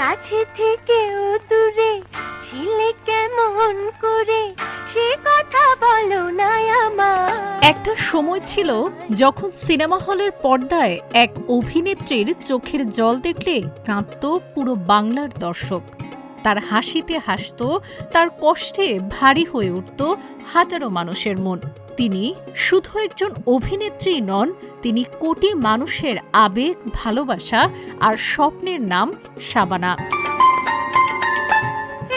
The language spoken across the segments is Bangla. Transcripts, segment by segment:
কাছে থেকেও দূরে ছিলে কেমন করে, সে কথা বলো না আমার। একটা সময় ছিল যখন সিনেমা হলের পর্দায় এক অভিনেত্রীর চোখের জল দেখলে কাঁদত পুরো বাংলার দর্শক। তার হাসিতে হাসত, তার কষ্টে ভারী হয়ে উঠত হাজারো মানুষের মন। তিনি শুধু একজন অভিনেত্রী নন, তিনি কোটি মানুষের আবেগ, ভালোবাসা আর স্বপ্নের নাম শাবানা।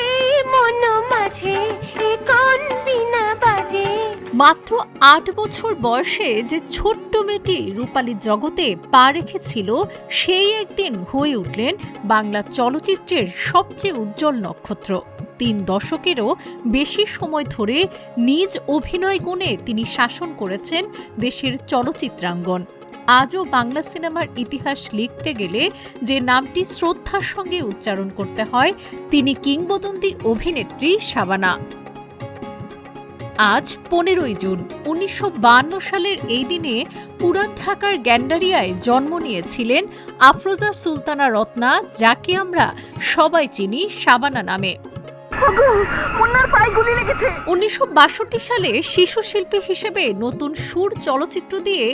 এই মন মাঝে এ কোন বিনা বাজে। মাত্র ৮ বছর বয়সে যে ছোট্ট মেয়েটি রূপালী জগতে পা রেখেছিল, সেই একদিন হয়ে উঠলেন বাংলা চলচ্চিত্রের সবচেয়ে উজ্জ্বল নক্ষত্র। ৩ দশকেরও বেশি সময় ধরে নিজ অভিনয় গুণে তিনি শাসন করেছেন দেশের চলচ্চিত্রাঙ্গন। আজও বাংলা সিনেমার ইতিহাস লিখতে গেলে যে নামটি শ্রদ্ধার সঙ্গে উচ্চারণ করতে হয়, তিনি কিংবদন্তি অভিনেত্রী শাবানা। আজ ১৫ই জুন ১৯৫২ সালের এই দিনে পুরান ঢাকার গ্যান্ডারিয়ায় জন্ম নিয়েছিলেন আফরোজা সুলতানা রত্না, যাকে আমরা সবাই চিনি শাবানা নামে। ১৯৬২ সালে শিশু শিল্পী হিসেবে নতুন সুর চলচ্চিত্র দিয়ে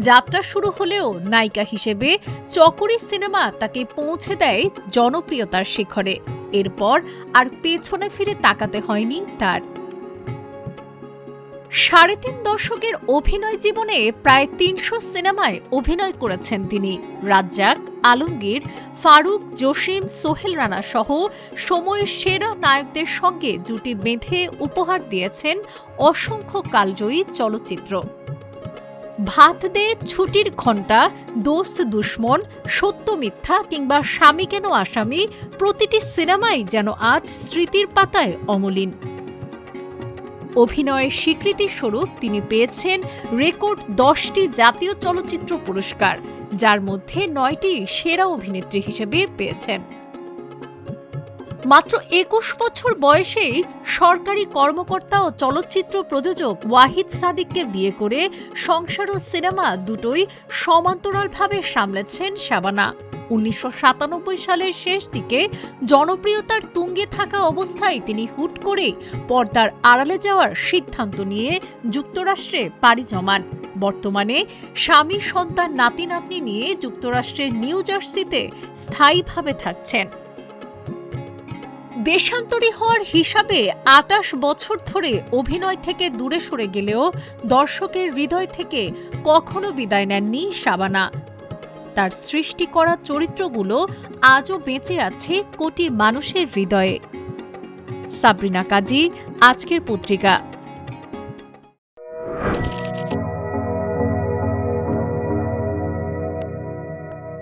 যাত্রা শুরু হলেও নায়িকা হিসেবে চকরি সিনেমা তাকে পৌঁছে দেয় জনপ্রিয়তার শিখরে। এরপর আর পেছনে ফিরে তাকাতে হয়নি তার। ৩.৫ দশকের অভিনয় জীবনে প্রায় ৩০০ সিনেমায় অভিনয় করেছেন তিনি। রাজ্জাক, আলমগীর, ফারুক, জসিম, সোহেল রানা সহ সময়ের সেরা নায়কদের সঙ্গে জুটি বেঁধে উপহার দিয়েছেন অসংখ্য কালজয়ী চলচ্চিত্র। ভাত দে, ছুটির ঘণ্টা, দোস্ত দুশ্মন, সত্য মিথ্যা কিংবা স্বামী কেন আসামি, প্রতিটি সিনেমাই যেন আজ স্মৃতির পাতায় অমলিন। অভিনয়ের স্বীকৃতিস্বরূপ তিনি পেয়েছেন রেকর্ড ১০টি জাতীয় চলচ্চিত্র পুরস্কার, যার মধ্যে ৯টি সেরা অভিনেত্রী হিসেবে পেয়েছেন। মাত্র ২১ বছর বয়সেই সরকারি কর্মকর্তা ও চলচ্চিত্র প্রযোজক ওয়াহিদ সাদিককে বিয়ে করে সংসার ও সিনেমা দুটোই সমান্তরালভাবে সামলেছেন শাবানা। ১৯৯৭ সালের শেষ দিকে জনপ্রিয়তার তুঙ্গে থাকা অবস্থায় তিনি হুট করে পর্দার আড়ালে যাওয়ার সিদ্ধান্ত নিয়ে যুক্তরাষ্ট্রে পাড়ি জমান। বর্তমানে স্বামী, সন্তান, নাতি নাতনি নিয়ে যুক্তরাষ্ট্রের নিউ জার্সিতে স্থায়ীভাবে থাকছেন। দেশান্তরী হওয়ার হিসাবে ২৮ বছর ধরে অভিনয় থেকে দূরে সরে গেলেও দর্শকের হৃদয় থেকে কখনো বিদায় নেননি শাবানা। তার সৃষ্টি করা চরিত্রগুলো আজও বেঁচে আছে কোটি মানুষের হৃদয়ে। সাবরিনা কাজী, আজকের পত্রিকা।